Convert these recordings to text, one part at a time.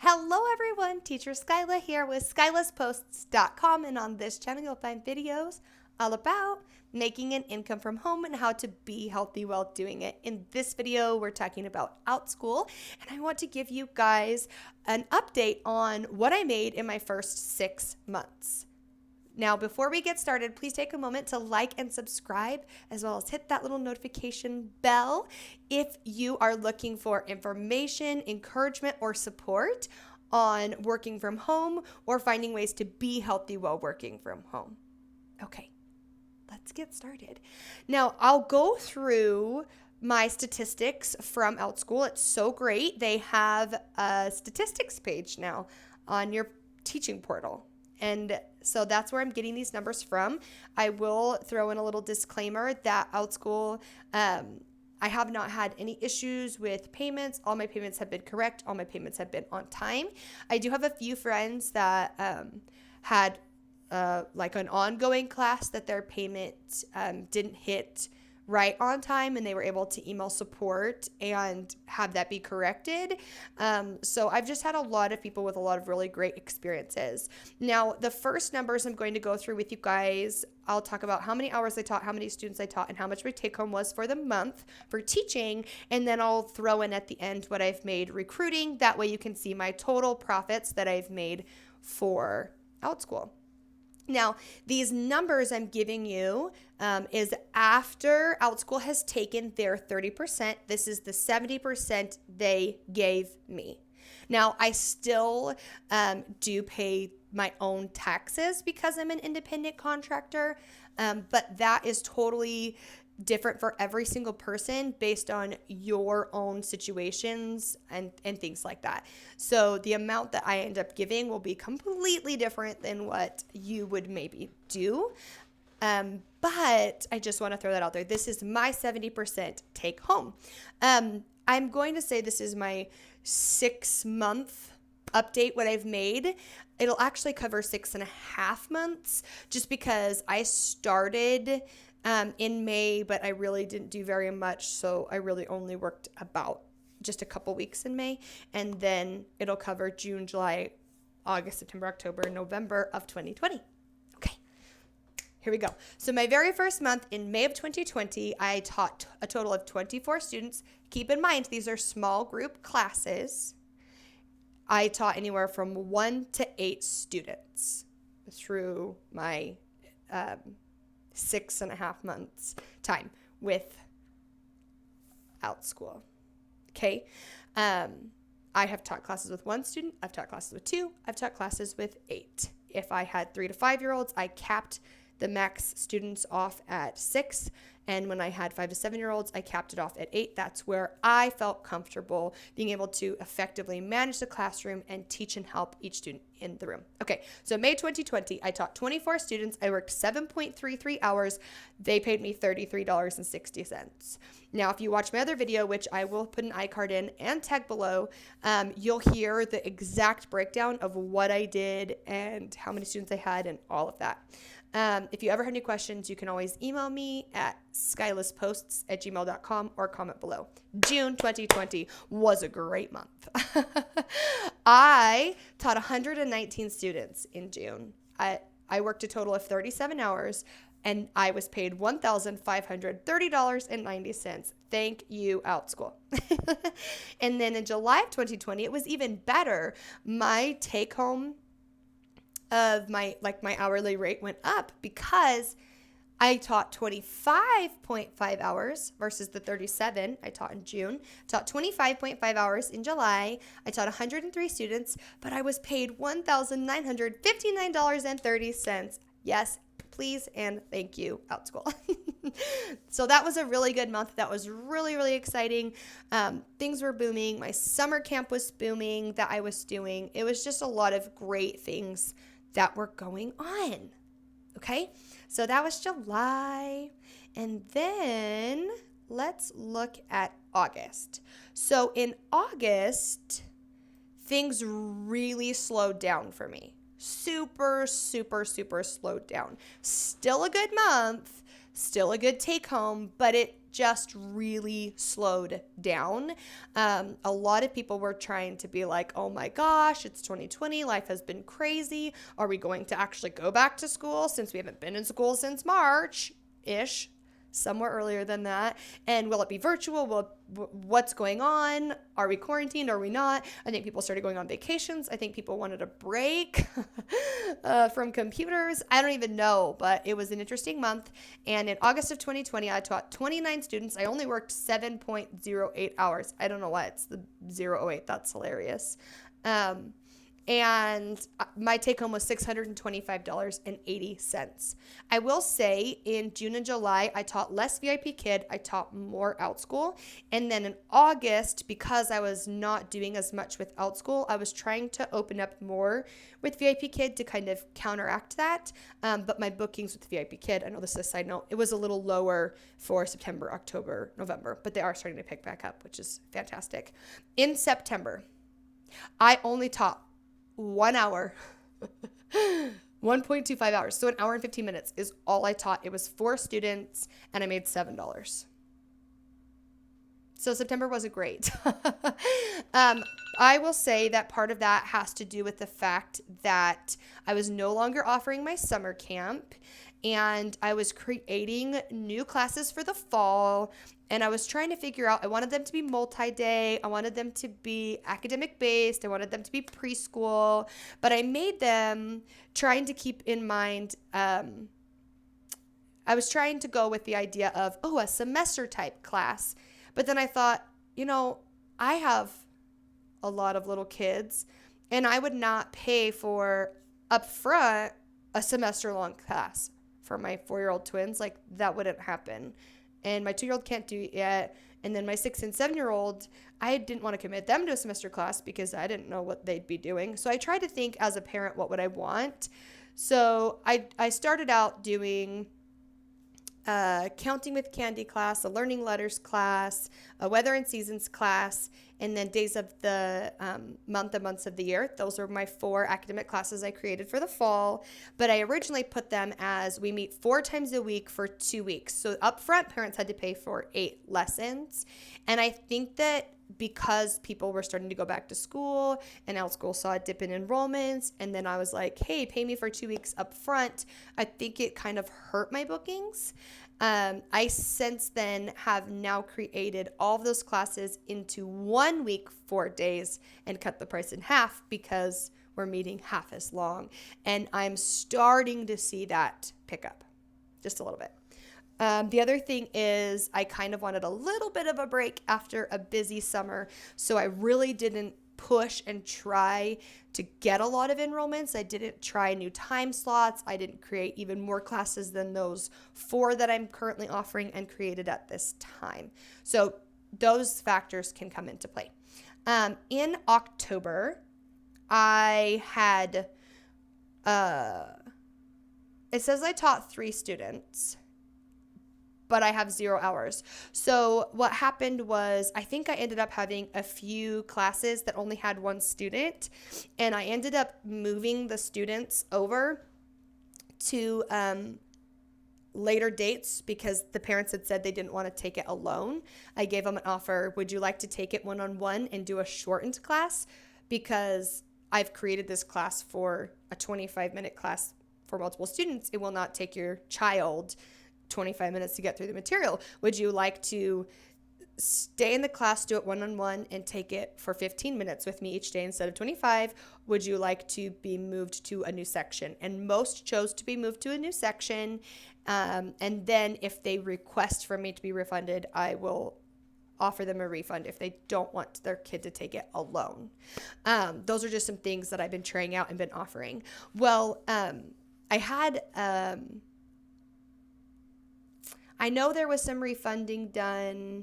Hello everyone, Teacher Skyla here with SkylaSposts.com, and on this channel you'll find videos all about making an income from home and how to be healthy while doing it. In this video, we're talking about Outschool, and I want to give you guys an update on what I made in my first 6 months. Now, before we get started, please take a moment to like and subscribe, as well as hit that little notification bell if you are looking for information, encouragement, or support on working from home or finding ways to be healthy while working from home. Okay, let's get started. Now, I'll go through my statistics from Outschool. It's so great. They have a statistics page now on your teaching portal. And so that's where I'm getting these numbers from. I will throw in a little disclaimer that Outschool, I have not had any issues with payments. All my payments have been correct. All my payments have been on time. I do have a few friends that had like an ongoing class that their payment didn't hit right on time, and they were able to email support and have that be corrected. So I've just had a lot of people with a lot of really great experiences. Now, the first numbers I'm going to go through with you guys, I'll talk about how many hours I taught, how many students I taught, and how much my take home was for the month for teaching. And then I'll throw in at the end what I've made recruiting. That way you can see my total profits that I've made for Outschool. Now, these numbers I'm giving you is after Outschool has taken their 30%. This is the 70% they gave me. Now, I still do pay my own taxes because I'm an independent contractor, but that is totally different for every single person based on your own situations and things like that. So the amount that I end up giving will be completely different than what you would maybe do. But I just want to throw that out there. This is my 70% take home. I'm going to say this is my 6-month update, what I've made. It'll actually cover 6.5 months just because I started in May, but I really didn't do very much. So I really only worked about just a couple weeks in May, and then it'll cover June, July, August, September, October, November of 2020. Okay, here we go. So my very first month in May of 2020, I taught a total of 24 students. Keep in mind, these are small group classes. I taught anywhere from 1 to 8 students through my 6.5 months time with Outschool. Okay. I have taught classes with 1 student. I've taught classes with 2. I've taught classes with 8. If I had 3 to 5-year-olds, I capped the max students off at 6. And when I had 5 to 7-year-olds, I capped it off at 8. That's where I felt comfortable being able to effectively manage the classroom and teach and help each student in the room. Okay, so May 2020, I taught 24 students. I worked 7.33 hours. They paid me $33.60. Now, if you watch my other video, which I will put an iCard in and tag below, you'll hear the exact breakdown of what I did and how many students I had and all of that. If you ever have any questions, you can always email me at skylassposts@gmail.com or comment below. June 2020 was a great month. I taught 119 students in June. I worked a total of 37 hours, and I was paid $1,530.90. Thank you, Outschool. And then in July of 2020, it was even better. My take home of my hourly rate went up because I taught 25.5 hours versus the 37 I taught in June. Taught 25.5 hours in July. I taught 103 students, but I was paid $1,959.30. Yes, please and thank you, Outschool. So that was a really good month. That was really, really exciting. Things were booming. My summer camp was booming that I was doing. It was just a lot of great things that were going on. Okay, so that was July. And then let's look at August. So in August, things really slowed down for me. Super slowed down. Still a good month, still a good take home, but it it just really slowed down. A lot of people were trying to be like, oh my gosh, it's 2020. Life has been crazy. Are we going to actually go back to school since we haven't been in school since March-ish? Somewhere earlier than that. And will it be virtual? What's going on? Are we quarantined? Are we not? I think people started going on vacations. I think people wanted a break from computers. I don't even know, but it was an interesting month. And in August of 2020, I taught 29 students. I only worked 7.08 hours. I don't know why it's the 008. That's hilarious. And my take home was $625.80. I will say in June and July, I taught less VIP Kid. I taught more Outschool. And then in August, because I was not doing as much with Outschool, I was trying to open up more with VIP Kid to kind of counteract that. But my bookings with VIP Kid, I know this is a side note, it was a little lower for September, October, November, but they are starting to pick back up, which is fantastic. In September, I only taught 1 hour, 1.25 hours. So an hour and 15 minutes is all I taught. It was 4 students and I made $7. So September wasn't great. I will say that part of that has to do with the fact that I was no longer offering my summer camp and I was creating new classes for the fall. And I was trying to figure out, I wanted them to be multi-day. I wanted them to be academic based. I wanted them to be preschool. But I made them trying to keep in mind, I was trying to go with the idea of, a semester type class. But then I thought, I have a lot of little kids and I would not pay for upfront a semester long class for my 4-year-old twins. Like that wouldn't happen. And my 2-year-old can't do it yet. And then my 6 and 7-year-old, I didn't want to commit them to a semester class because I didn't know what they'd be doing. So I tried to think as a parent, what would I want? So I started out doing Counting with Candy class, a Learning Letters class, a Weather and Seasons class, and then Days of the Month and Months of the Year. Those are my 4 academic classes I created for the fall. But I originally put them as we meet 4 times a week for 2 weeks. So up front, parents had to pay for 8 lessons. And I think that because people were starting to go back to school and Outschool saw a dip in enrollments, and then I was like, hey, pay me for 2 weeks up front, I think it kind of hurt my bookings. I since then have now created all of those classes into 1 week, 4 days, and cut the price in half because we're meeting half as long. And I'm starting to see that pick up just a little bit. The other thing is I kind of wanted a little bit of a break after a busy summer. So I really didn't push and try to get a lot of enrollments. I didn't try new time slots. I didn't create even more classes than those 4 that I'm currently offering and created at this time. So those factors can come into play. In October, I had, it says I taught 3 students, but I have 0 hours. So what happened was I think I ended up having a few classes that only had 1 student, and I ended up moving the students over to later dates because the parents had said they didn't want to take it alone. I gave them an offer, would you like to take it one-on-one and do a shortened class? Because I've created this class for a 25-minute class for multiple students. It will not take your child 25 minutes to get through the material. Would you like to stay in the class, do it one-on-one, and take it for 15 minutes with me each day instead of 25? Would you like to be moved to a new section? And most chose to be moved to a new section. And then if they request for me to be refunded, I will offer them a refund if they don't want their kid to take it alone. Those are just some things that I've been trying out and been offering. Well, I had... I know there was some refunding done.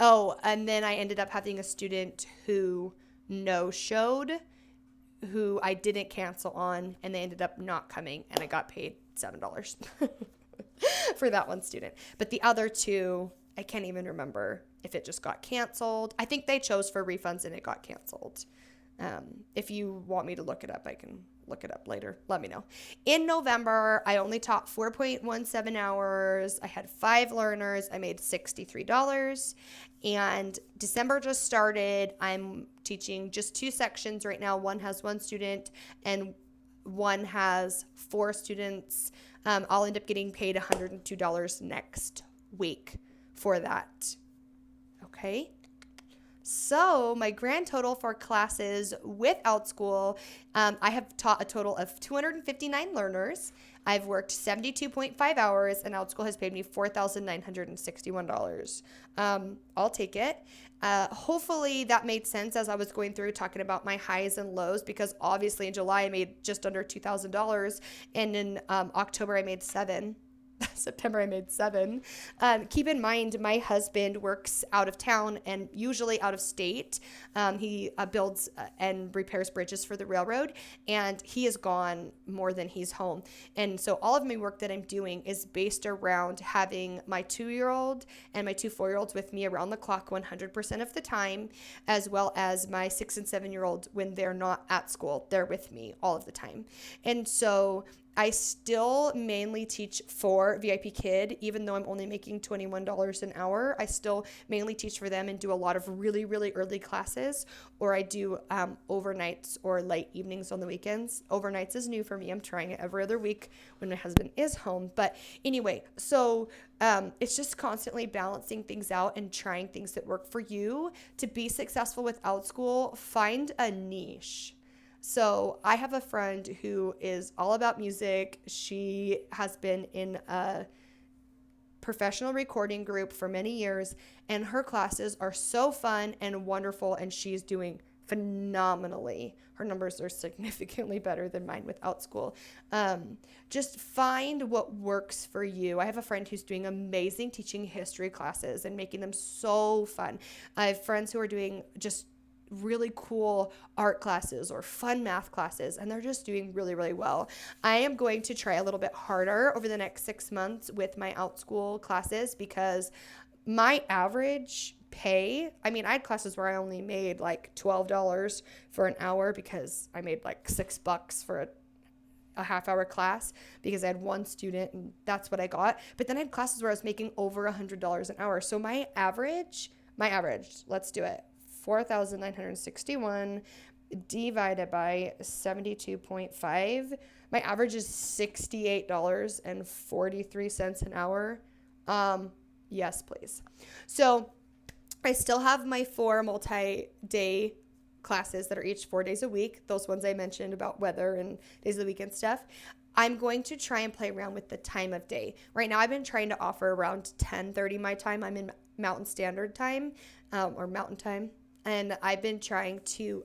Oh, and then I ended up having a student who no-showed, who I didn't cancel on, and they ended up not coming, and I got paid $7 for that one student. But the other 2, I can't even remember if it just got canceled. I think they chose for refunds and it got canceled. If you want me to look it up, I can look it up later. Let me know. In November, I only taught 4.17 hours. I had 5 learners. I made $63. And December just started. I'm teaching just 2 sections right now. One has 1 student and one has 4 students. I'll end up getting paid $102 next week for that. Okay. So my grand total for classes with Outschool, I have taught a total of 259 learners. I've worked 72.5 hours, and Outschool has paid me $4,961. I'll take it. Hopefully that made sense as I was going through talking about my highs and lows, because obviously in July I made just under $2,000, and in October I made $7,000. September I made 7. Keep in mind, my husband works out of town and usually out of state. He builds and repairs bridges for the railroad, and he is gone more than he's home. And so all of my work that I'm doing is based around having my 2-year-old and my 2 4-year-olds with me around the clock 100% of the time, as well as my 6 and 7-year-old when they're not at school. They're with me all of the time. And so I still mainly teach for VIP Kid, even though I'm only making $21 an hour. I still mainly teach for them and do a lot of really, really early classes, or I do overnights or late evenings on the weekends. Overnights is new for me. I'm trying it every other week when my husband is home. But anyway, so it's just constantly balancing things out and trying things that work for you. To be successful with Outschool, find a niche. So I have a friend who is all about music. She has been in a professional recording group for many years, and her classes are so fun and wonderful, and she's doing phenomenally. Her numbers are significantly better than mine with Outschool. Just find what works for you. I have a friend who's doing amazing teaching history classes and making them so fun. I have friends who are doing just really cool art classes or fun math classes, and they're just doing really, really well. I am going to try a little bit harder over the next 6 months with my Outschool classes, because my average pay, I had classes where I only made like $12 for an hour, because I made like $6 for a half-hour class because I had 1 student and that's what I got. But then I had classes where I was making over $100 an hour. So my average, let's do it. 4,961 divided by 72.5. My average is $68.43 an hour. Yes, please. So I still have my 4 multi-day classes that are each 4 days a week. Those ones I mentioned about weather and days of the week and stuff. I'm going to try and play around with the time of day. Right now I've been trying to offer around 10:30 my time. I'm in Mountain Standard Time, or Mountain Time. And I've been trying to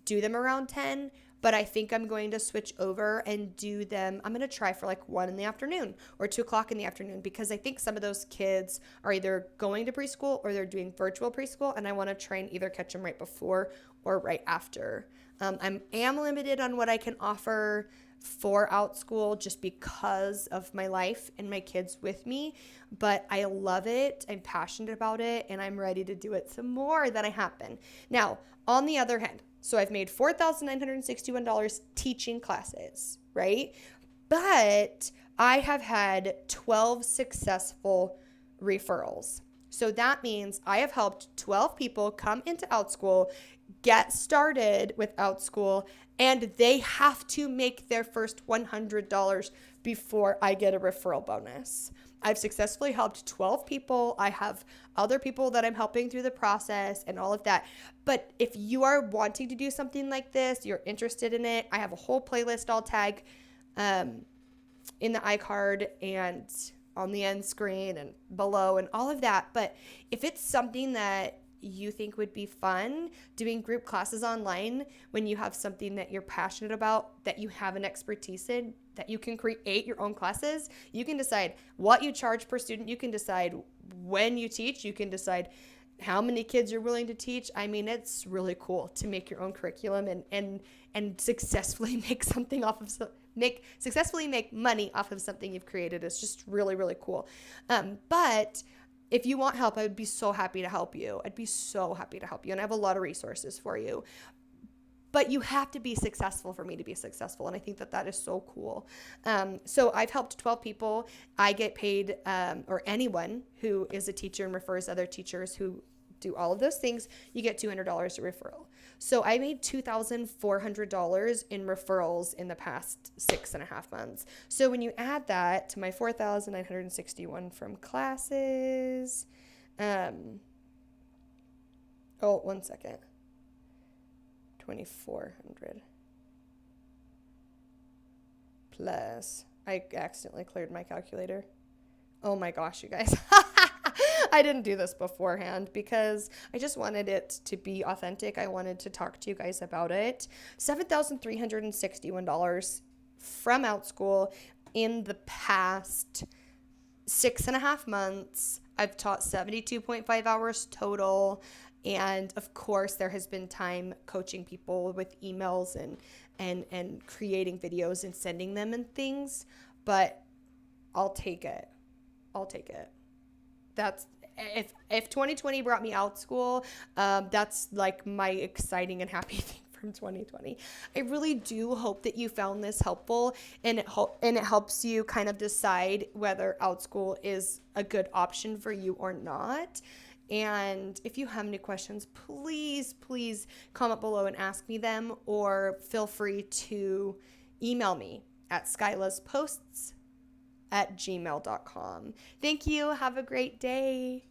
do them around 10, but I think I'm going to switch over and do them. I'm going to try for like 1 in the afternoon or 2 o'clock in the afternoon, because I think some of those kids are either going to preschool or they're doing virtual preschool, and I want to try and either catch them right before or right after. I am limited on what I can offer for Outschool just because of my life and my kids with me, but I love it. I'm passionate about it, and I'm ready to do it some more than I have been. Now, on the other hand, so I've made $4,961 teaching classes, right? But I have had 12 successful referrals. So that means I have helped 12 people come into Outschool, get started with Outschool, and they have to make their first $100 before I get a referral bonus. I've successfully helped 12 people. I have other people that I'm helping through the process and all of that. But if you are wanting to do something like this, you're interested in it, I have a whole playlist I'll tag in the iCard and on the end screen and below and all of that. But if it's something that you think would be fun, doing group classes online when you have something that you're passionate about, that you have an expertise in, that you can create your own classes, you can decide what you charge per student, you can decide when you teach, you can decide how many kids you're willing to teach. It's really cool to make your own curriculum and successfully make something off of successfully make money off of something you've created. It's just really, really cool. But if you want help, I would be so happy to help you. I'd be so happy to help you. And I have a lot of resources for you. But you have to be successful for me to be successful. And I think that that is so cool. So I've helped 12 people. I get paid, or anyone who is a teacher and refers other teachers who do all of those things, you get $200 a referral. So I made $2,400 in referrals in the past 6.5 months. So when you add that to my $4,961 from classes, one second. 2,400 plus, I accidentally cleared my calculator. Oh my gosh, you guys. I didn't do this beforehand because I just wanted it to be authentic. I wanted to talk to you guys about it. $7,361 from Outschool in the past 6.5 months. I've taught 72.5 hours total. And of course, there has been time coaching people with emails and creating videos and sending them and things. But I'll take it. That's if 2020 brought me Outschool, that's like my exciting and happy thing from 2020. I really do hope that you found this helpful, and it helps you kind of decide whether Outschool is a good option for you or not. And if you have any questions, please comment below and ask me them, or feel free to email me at skylasposts@gmail.com. Thank you. Have a great day.